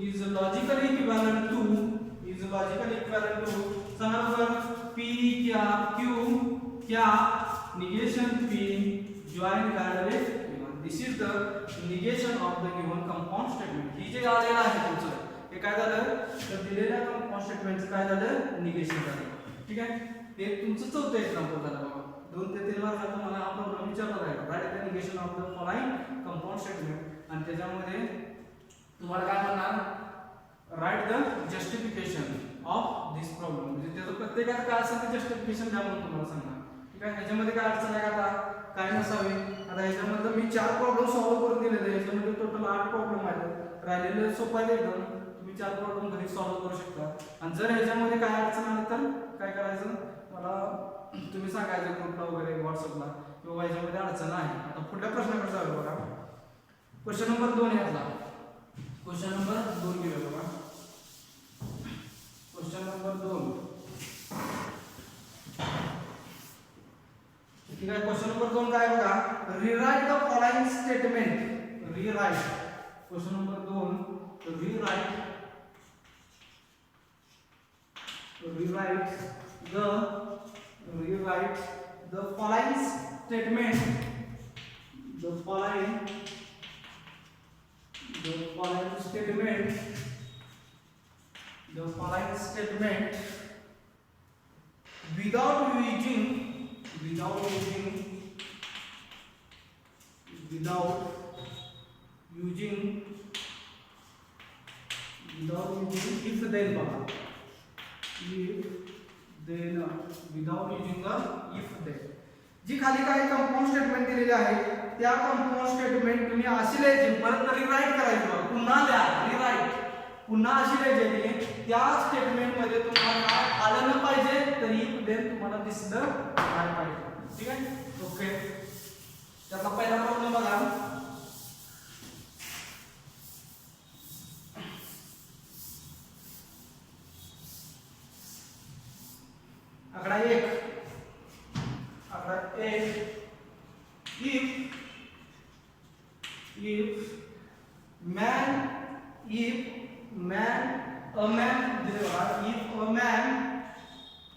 is logically equivalent to समझ P क्या Q क्या negation P join करणार आहे. This is the negation of the given compound statement. ही जे आलेलं आहे तुमचं हे काय झालं तर दिलेल्या कंपाऊंड स्टेटमेंटचं काय झालं निगेशन झालं. ठीक आहे ते तुमचं चौथं एक्झाम्पल झालं बघा 2 ते 3 मार्काचा मला हा प्रॉब्लेम विचारला जाईल write the negation of the following compound statement आणि त्याच्यामध्ये तुम्हाला काय म्हणणार write the justification of this problem म्हणजे त्याचं प्रत्येकाचं काय असेल ते जस्टिफिकेशन द्या म्हणून तुम्हाला सांगणार. ठीक आहे ह्याच्यामध्ये काय अडचण आहे का आता काय नसावे आता ह्याच्यामध्ये मी 4 प्रॉब्लेम सॉल्व्ह करून दिलेले आहेत ह्याच्यामध्ये टोटल 8 प्रॉब्लेम आहेत राहिलेले सोपं आहे एकदम तुम्ही 4 प्रॉब्लेम घरी सॉल्व्ह करू शकता आणि जर ह्याच्यामध्ये काय अडचण आली तर काय करायचं मला तुम्ही सांगायचं ग्रुपला वगैरे व्हॉट्सअपला किंवा ह्याच्यामध्ये अडचण आहे. आता पुढल्या प्रश्नाकडे जाऊया बघा क्वेश्चन नंबर 2 यातला क्वेश्चन नंबर 2 घेऊया बघा क्वेश्चन नंबर 2 ठीक आहे क्वेश्चन नंबर 2 काय बघा rewrite the following statement rewrite question number 2 rewrite the following statement without using if then बघा then without using the if then जी खाली काही कंपाऊंड स्टेटमेंट दिलेली आहे त्या कंपाऊंड स्टेटमेंट तुम्ही अशी लिहायची परत रीराइट करायचं पुन्हा लिहा रीराइट पुन्हा अशी लिहायची त्या स्टेटमेंट मध्ये तुम्हाला काय आलं न पाहिजे तरी if then तुम्हाला दिसलं काय पाहिजे. ठीक आहे ओके त्याचा पहिला प्रॉब्लेम बघा आकडा 1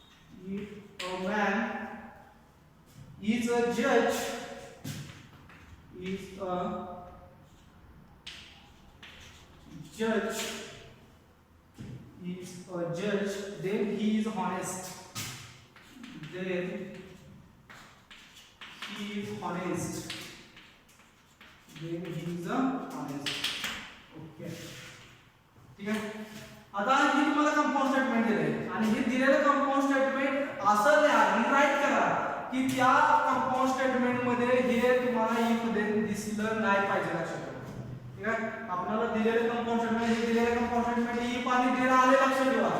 if a man is a judge then he is honest okay ठीक आहे. आता ही तुम्हाला कंपाऊंड स्टेटमेंट दिले आणि हे दिलेलं कंपाऊंड स्टेटमेंट असं लिहा रीराइट करा की त्या कंपाऊंड स्टेटमेंट मध्ये हे तुम्हाला इफ देन दिसलं नाही पाहिजे लक्षात ठेवा. ठीक आहे आपल्याला दिलेलं कंपाऊंड स्टेटमेंट हे दिलेलं कंपाऊंड स्टेटमेंट इफ आणि देन आले लक्षात ठेवा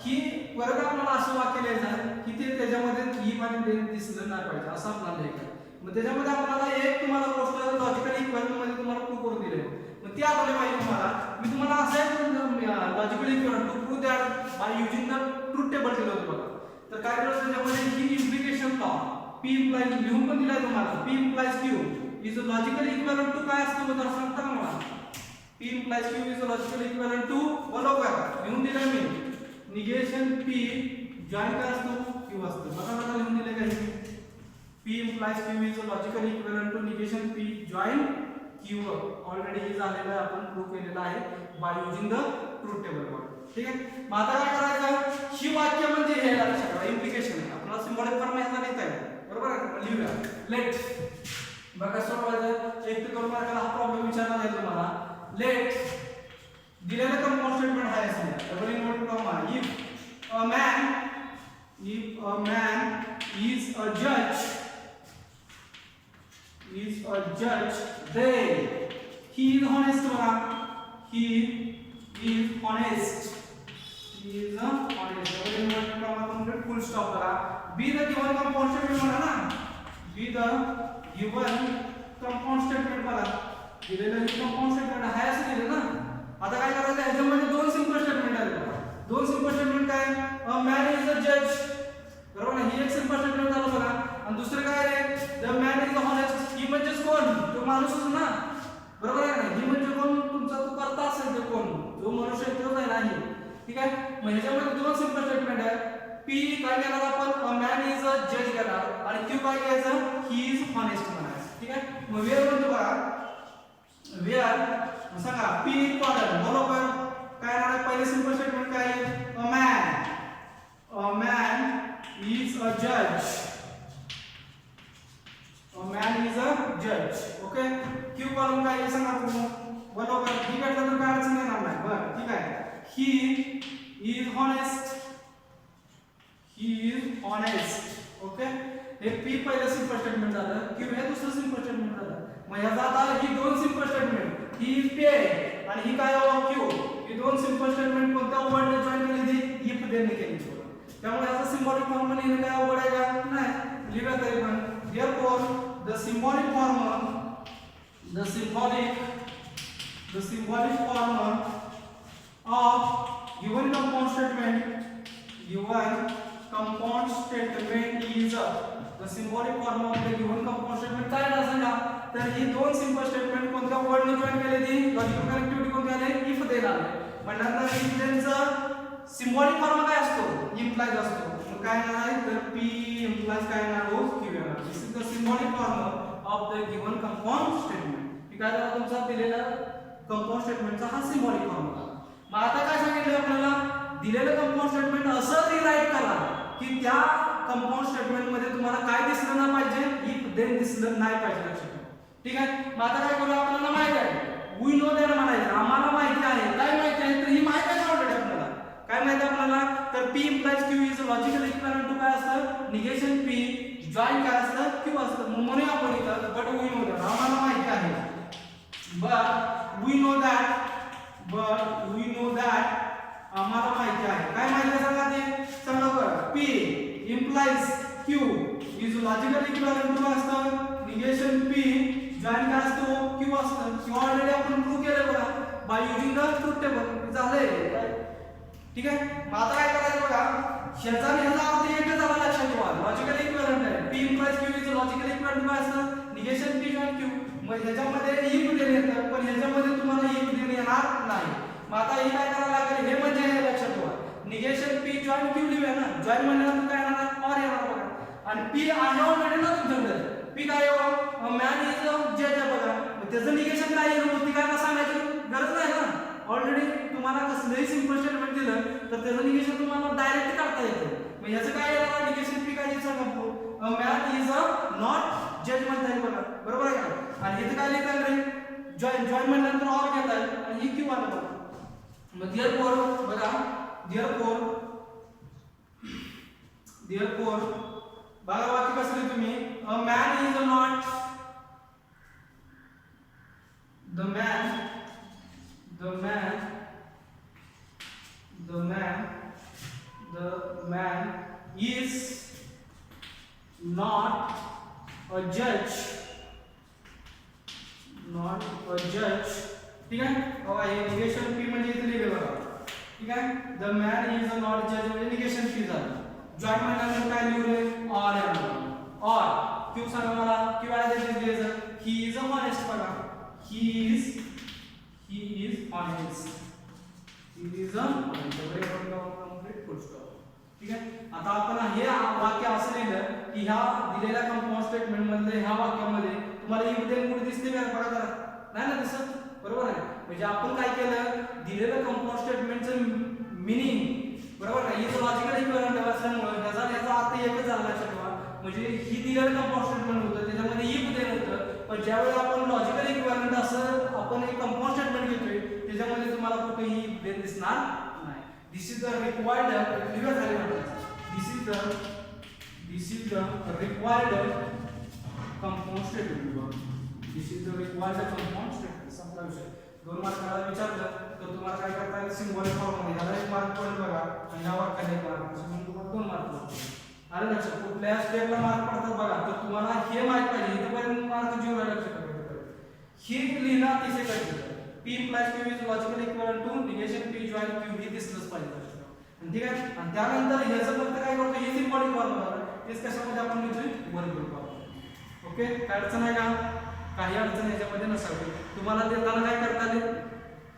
ही परत आपल्याला असं वाक्य लिहायचं की ते त्याच्यामध्ये इफ आणि देन दिसलं नाही पाहिजे असं आपल्याला लिहायचं. मग त्याच्यामध्ये आपल्याला एक तुम्हाला गोष्ट लॉजिकली इक्विव्हॅलेंट मध्ये तुम्हाला प्रूव्ह करून दिले मग ते आपल्याला पाहिजे तुम्हाला मी तुम्हाला असं logically equivalent to prove that by using the truth table दिलं होतं बघा. तर काय केलं त्याच्यामध्ये ही इम्प्लिकेशन लॉ P इम्प्लाइज लिहून पण दिलाय तुम्हाला P implies Q is logically equivalent to काय असतं बघा सांगता का मला P implies Q is logically equivalent to बरोबर लिहून दिलं मी निगेशन P जॉइन काय असतो Q असतो बघा मला लिहून दिले काय P implies Q is logically equivalent to negation P join Q already हे झालेलं आहे आपण प्रूव्ह केलेलं आहे bye using the truth table वर. ठीक आहे मग आता काय करायचं ही वाक्य म्हणजे हे लक्षात ठेवा इम्प्लिकेशन आपल्याला सिम्बॉलिक फॉर्म याचा लिहिता येईल बरोबर आहे लिहूया लेट बघा सोडवायचं 1 ते 2 मार्काला हा प्रॉब्लेम विचारला जाईल तुम्हाला लेट दिलेलं कंपाऊंड स्टेटमेंट आहे असं double inverted comma if a man is a judge then he is honest बघा he is honest full stop करा be the given compound statement म्हणा ना be the given compound statement बघा दिलेलं compound statement आहे असं दिलं ना. आता काय करायचं ह्याच्यामध्ये 2 सिंपल स्टेटमेंट आहेत बघा 2 सिंपल स्टेटमेंट काय अ मॅन इज अ जज बरोबर ना ही एक सिंपल स्टेटमेंट झालं बघा आणि दुसरं काय रे द मॅन इज हॉनेस्ट ही म्हणजे कोण तो माणूसच ना ठीक आहे. मग ह्याच्यामध्ये दोन सिंपल स्टेटमेंट आहे. पी काय घेणार आपण, अ मॅन इज अ जज घेणार आणि क्यू काय घ्यायचं, ही इज हॉनेस्ट म्हणायचं. ठीक आहे. मग वेअर म्हणतो बघा, वेअर सांगा पी इम्पॉर्टंट बरोबर काय येणार आहे, पहिले सिंपल स्टेटमेंट काय आहे, अ मॅन इज अ जज, अ मॅन इज अ जज. ओके. क्यू कॉलम काय आहे सांगा तुम्ही बरोबर, ठीक आहे. तर काय अडचण येणार नाही. बरं ठीक आहे. He is honest, he is honest. Okay. हे पी पहिलं सिंपल स्टेटमेंट झालं, क्यू हे दुसरं सिंपल स्टेटमेंट झालं. मग याचा आता ही दोन सिंपल स्टेटमेंट, ही पे आणि ही काय क्यू, ही दोन सिंपल स्टेटमेंट कोणत्या वर्डने जॉइन केली ती इफ देने केली. त्यामुळे याचा सिम्बॉलिक फॉर्म लिहिणे काय अवघड आहे का, नाही लिहिलं तरी पण. therefore the symbolic form of given compound statement is the symbolic form of the given compound statement काय आहे सांगा. तर ही दोन सिंपल स्टेटमेंट कोणत्या वर्डने जॉइन केली ती, लॉजिकल कनेक्टिव्हिटी कोणती आली, इफ देणार. पण नंतर इफ देनचा सिम्बॉलिक फॉर्म काय असतो, इम्प्लाइज असतो. मग काय येणार आहे, तर पी इम्प्लाइज काय येणार हो, क्यू येणार. This is the symbolic form of the given compound statement. ठीक आहे. तुमचा दिलेला कंपाउंड स्टेटमेंटचा हा सिम्बॉलिक फॉर्म होता. मग आता काय सांगितलं आपल्याला, दिलेलं कंपाउंड स्टेटमेंट असं रिराईट करा की त्या कंपाउंड स्टेटमेंट मध्ये तुम्हाला काय दिसलं नाही पाहिजे, इफ देन दिसलं नाही पाहिजे. लक्षात ठेवा. ठीक आहे. मग आता काय करूया, आपल्याला माहिती आहे, वी नो दॅट म्हणायचं, आम्हाला माहिती आहे. काय माहिती आहे, तर ही माहिती आहे ऑलरेडी आपल्याला. काय माहिती आहे आपल्याला, तर p implies q is logical equivalent to काय असतं, निगेशन पी जॉइन काय असतं, क्यू असतं. मग म्हणूया आपण इथं बट वी नो दॅट, आम्हाला माहिती आहे. बट वी नो दॅट आम्हाला माहिती आहे. काय माहिती आहे सांगा ते, सांगा बरं. P implies q is logical equivalent to असतं, निगेशन पी जॉइन काय असतो, क्यू असतं. किंवा ऑलरेडी आपण प्रूव्ह केलं बघा bye using the truth table. झालंय. ठीक आहे. मग आता काय करायचं बघा, ह्याचा आणि ह्याचा अर्थ एकच झाला. लक्षात ठेवा, लॉजिकल इक्विव्हॅलेंट आहे. P implies q is logical equivalent काय असतं, निगेशन पी जॉइन क्यू. मग ह्याच्यामध्ये इफ देणे येतं, पण ह्याच्यामध्ये तुम्हाला इफ देणे येणार नाही. मग आता हे काय करायला लागेल, हे म्हणजे हे लक्षात ठेवा, निगेशन पी जॉइन क्यू लिहूया ना. जॉइन म्हणल्यानंतर काय येणार, और येणार बघा. आणि पी आहे ऑलरेडी ना तुमच्याकडे, पी काय हो, मॅन इज जज आहे बघा. मग त्याचं निगेशन काय येईल, ती काय सांगायची गरज नाही ना. ऑलरेडी तुम्हाला कसलंही सिंपल स्टेटमेंट दिलं तर त्याचं निगेशन तुम्हाला डायरेक्ट करता येतं. मग याचं काय येणार, निगेशन पी काय सांगा, मॅन इज नॉट जज म्हणता येईल बघा. बरोबर आहे का. आणि इथं काय लिहिता रे, जॉइन म्हणल्यानंतर और घेता येईल आणि ही क्यू आलं बघा. मग therefore बघा, therefore बघा वाक्य कसं लिहितो तुम्ही, a man is not the man is not a judge. ठीक आहे. बघा हे निगेशन पी म्हणजे इथे लिहिले बघा. ठीक आहे. The man is a not जज म्हणजे निगेशन पी झालं. जॉइन म्हणल्यानंतर काय लिहिले, और और क्यू सांगा मला, क्यू आहे दिलेलं, ही इज अ हॉनेस्ट बघा. he is honest. Complete full stop. ठीक आहे. आता आपण हे वाक्य असं लिहिलं की ह्या दिलेल्या कंपाउंड स्टेटमेंट मधले ह्या वाक्यामध्ये तुम्हाला इफ देन कुठे दिसते का, बघा जरा, नाही ना दिसत. बरोबर आहे. म्हणजे आपण काय केलं, दिलेलं कंपाउंड स्टेटमेंटचं मिनिंग बरोबर आहे, इज लॉजिकल इक्विव्हॅलेंट असल्यामुळे ह्याचा अर्थ एकच झाला. लक्षात ठेवा. म्हणजे ही दिलेलं कंपाउंड स्टेटमेंट होतं, त्याच्यामध्ये इफ देन होतं. पण ज्यावेळी आपण लॉजिकल इक्विव्हॅलेंट असं आपण एक कंपाउंड स्टेटमेंट घेतोय, त्याच्यामध्ये तुम्हाला कुठेही देन दिसणार नाही. This is the required required compound statement. This is the required compound statement. संपला विषय. 2 मार्काला विचारलं तर तुम्हाला काय करता येईल, सिम्बॉलिक फॉर्म मध्ये ह्याला 1 मार्क पडेल बघा आणि ह्या वाक्याला 1 मार्क, म्हणून तुम्हाला 2 मार्क पडतील. आलं लक्षात. कुठल्या स्टेपला मार्क पडतात बघा, तर तुम्हाला हे माहित पाहिजे. इथपर्यंत मार्क 0 आहे. लक्षात ठेवा. हे लिहिणं अतिशय कठीण आहे. P implies q is logical equivalent to negation p join q, हे दिसलंच पाहिजे. ठीक आहे. आणि त्यानंतर ह्याचं फक्त काय करतो, हे सिम्बॉलिक फॉर्म झालं. तेच कशामध्ये आपण लिहितोय, वर्बल फॉर्म. ओके. काय अडचण आहे का, काही अडचण याच्यामध्ये नसावी. तुम्हाला देताना काय करता येईल,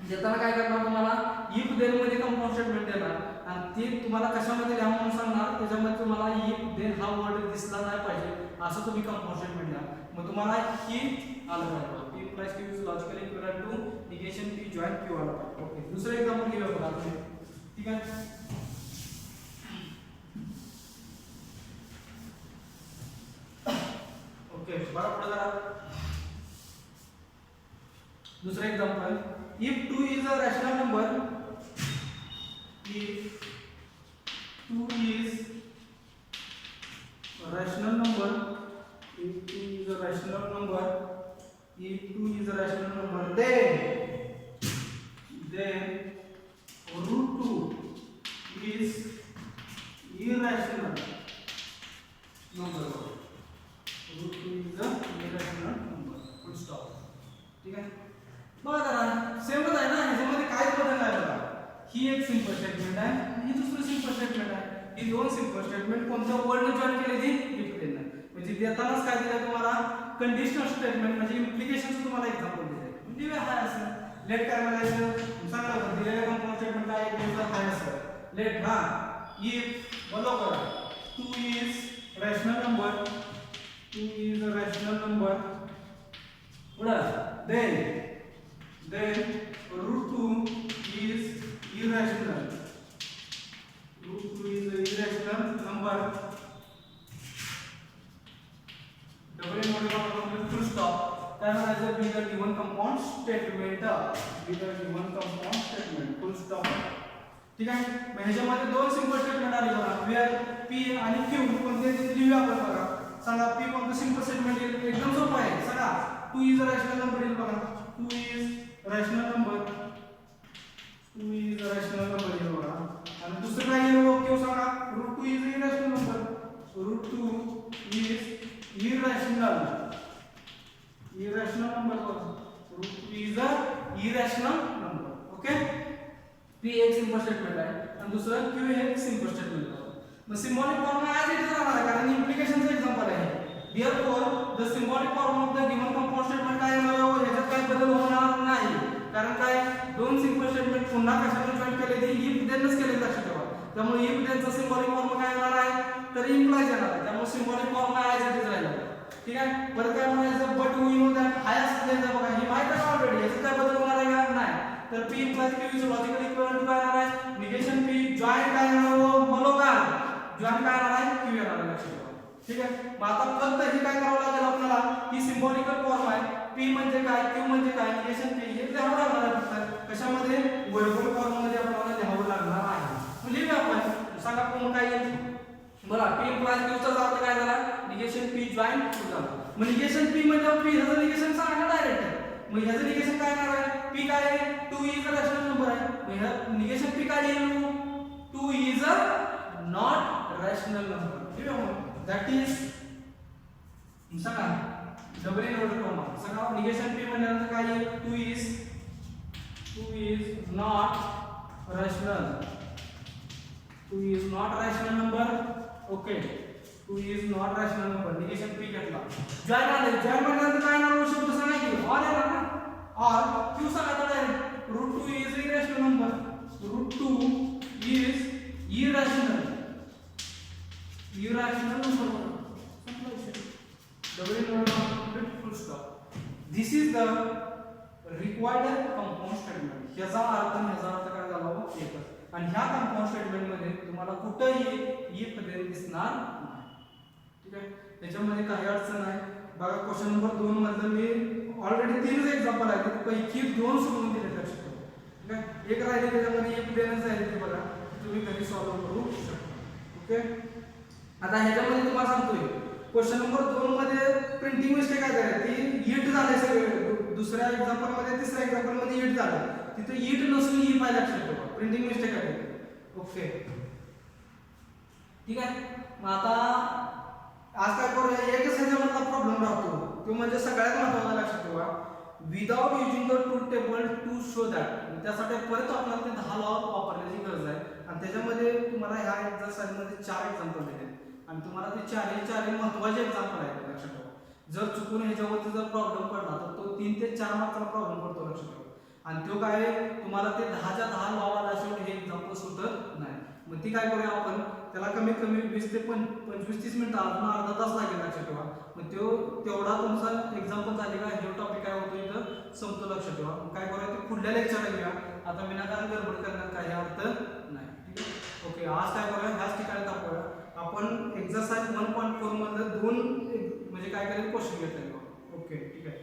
देताना काय करणार तुम्हाला इफ देन मध्ये कंपाऊंड स्टेटमेंट देणार आणि ते तुम्हाला कशामध्ये लिहा म्हणून सांगणार, त्याच्यामध्ये तुम्हाला इफ देन हा वर्ड दिसला नाही पाहिजे असं तुम्ही कंपाऊंड स्टेटमेंट द्या. मग तुम्हाला ही आलं पाहिजे p implies q is logically equivalent to negation p join q आलं पाहिजे. ओके, दुसरं एक्झाम्पल घेऊया बघा तुम्ही. ठीक आहे, ओके बघा पुढे जरा दुसरं example. if 2 is a rational number, if 2 is a rational number, if 2 is a rational number, if 2 is a rational number, then root 2 is irrational number. root 2 is a irrational number. Full stop. ठीक आहे, बघा जरा सेमच आहे ना, ह्याच्यामध्ये काहीच बदल नाही बघा. ही एक सिंपल स्टेटमेंट आहे, ही दुसरी सिंपल स्टेटमेंट आहे. ही दोन सिंपल स्टेटमेंट कोणत्या वर्डने जॉइन केलेली इफ देन नाही. म्हणजे देतानाच काय दिलं तुम्हाला कंडिशनल स्टेटमेंट म्हणजे इम्प्लिकेशनचं तुम्हाला एक्झाम्पल दिले. म्हणजे हाय असं लेट काय म्हणायचं सांगा बरं, दिलेलं कंपाऊंड स्टेटमेंट काय आहे, हाय असं लेट. हा इफ बोलो करा 2 is rational number, 2 is a rational number, then root 2 is irrational. root 2 is a irrational number. double in full stop. Then as a bigger given compound statement, bigger given compound statement, full stop. ठीक आहे, मग ह्याच्यामध्ये दोन simple statement आले बघा, wear p आणि q कोणते लिहूया आपण बघा. सांगा p कोणतं सिंपल स्टेटमेंट येईल, एकदम सोपं आहे. सांगा 2 is a rational number येईल बघा. 2 is rational number, 2 is a rational number येईल बघा. आणि दुसरं काय येईल q सांगा, root 2 is irrational number, root 2 is irrational number बघा. root 2 is a irrational number. Okay, p एक सिंपल स्टेटमेंट आहे आणि दुसरं q हे एक सिंपल स्टेटमेंट आहे. मग symbolic form as it is राहणार आहे कारण इम्प्लिकेशनचं एक्झाम्पल आहे. Therefore, the symbolic form of the given compound statement काय आहे, याच्यात काही बदल होणार नाही. कारण काय दोन सिंपल स्टेटमेंट पुन्हा कशाने जॉइन केले, इफ देनच केले लक्षात ठेवा. त्यामुळे इफ देनचा सिम्बॉलिक फॉर्म काय येणार आहे, तर इम्प्लाइज येणार आहे. त्यामुळे symbolic form as it is राहिला. ठीक आहे, परत काय म्हणायचं, बट वी नो दॅट हाय असं द्यायचं बघा. हे माहित आहे ऑलरेडी, याच्यात काय बदल होणार आहे का नाही. तर p implies q is logically equivalent to काय येणार आहे, निगेशन p जॉइन काय येणार हो, बरोबर जॉइन काय येणार आहे, q येणार आहे लक्षात ठेवा. ठीक आहे, मग आता फक्त हे काय करावं लागेल आपल्याला, ही सिम्बॉलिकल फॉर्म आहे. p म्हणजे काय, q म्हणजे काय, निगेशन p हे लिहावं लागणार आहे. फक्त कशामध्ये, वर्बल फॉर्म मध्ये आपल्याला लिहावं लागणार आहे. मग लिहूया आपण. सांगा कोण काय येईल बघा. p implies q चा अर्थ काय झाला, निगेशन p जॉइन q झाला. मग निगेशन p म्हणजे p ह्याचं निगेशन सांगा डायरेक्ट. मग ह्याचं निगेशन काय येणार आहे, p काय आहे, 2 इज अ रॅशनल नंबर आहे. मग ह्या निगेशन p काय येईल, 2 is a not rational number. ठीक आहे, that is सांगा डबल इन ऑर्डर कॉमा. सांगा निगेशन p म्हणल्यानंतर काय येईल, 2 is not rational, 2 is not rational number. Okay, 2 is not rational number. Negation p घेतला, जॉइन आले. जॉइन म्हणल्यानंतर काय नाव शब्द सांगा की और येणार ना, और q सांगा direct. root 2 is irrational number, root 2 is irrational number. Double in order complete full stop. This is the required compound statement. ह्याचा अर्थ काय झाला हो, एकच. आणि ह्या कंपाऊंड स्टेटमेंट मध्ये तुम्हाला कुठेही इफ देन दिसणार नाही. ठीक आहे, त्याच्यामध्ये काही अडचण आहे बघा. क्वेश्चन नंबर 2 मध्ये मी ऑलरेडी 3 एक्झाम्पल आहेत, पैकी 2 सोडून दिले लक्षात ठेवा. ठीक आहे, एक राहिले त्याच्यामध्ये इफ देनच आहे ते बघा, तुम्ही कधी सॉल्व्ह करू शकता. ओके, आता ह्याच्यामध्ये तुम्हाला सांगतोय क्वेश्चन नंबर 2 मध्ये प्रिंटिंग मिस्टेक काय झाली, ती इट झाले सगळे. दुसऱ्या एक्झाम्पल मध्ये, तिसऱ्या एक्झाम्पल मध्ये इट झालं, तिथे इट नसून ई पाहिजे लक्षात ठेवा. प्रिंटिंग मिस्टेक आहे. ओके, ठीक आहे. मग आता आज काय करूया, एकच ह्याच्यामधला प्रॉब्लेम राहतो, तो म्हणजे सगळ्यात महत्त्वाचा लक्षात ठेवा. Without using the truth table to show that. त्यासाठी परत आपल्याला ते 10 लॉ वापरण्याची गरज आहे. आणि त्याच्यामध्ये तुम्हाला ह्या एक्झरसाइजमध्ये 4 एक्झाम्पल दिले आणि तुम्हाला ते चारही महत्त्वाचे एक्झाम्पल आहेत लक्षात ठेवा. जर चुकून ह्याच्यावरती जर प्रॉब्लेम पडला तर तो 3 ते 4 मार्काचा प्रॉब्लेम पडतो लक्षात ठेवा. आणि तो काय तुम्हाला ते 10च्या 10 लॉ आल्याशिवाय हे एक्झाम्पल सुटत नाही. मग ती काय करूया आपण, त्याला कमीत कमी 20 ते 25-30 मिनिटं अजून अर्धा तास लागेल लक्षात ठेवा. मग तेवढा तुमचा एक्झाम्पल झाले का हे टॉपिक काय होतो इथं संपतो लक्षात ठेवा. मग काय करूया ते पुढल्या लेक्चरला घेऊया. आता विनाकारण गडबड करण्यात काही अर्थ नाही. ठीक आहे, ओके. आज काय करूया ह्याच ठिकाणी दाखवूया आपण एक्सरसाइज 1.4 मधलं 2 म्हणजे काय करायचं क्वेश्चन घेतले. ओके ठीक आहे.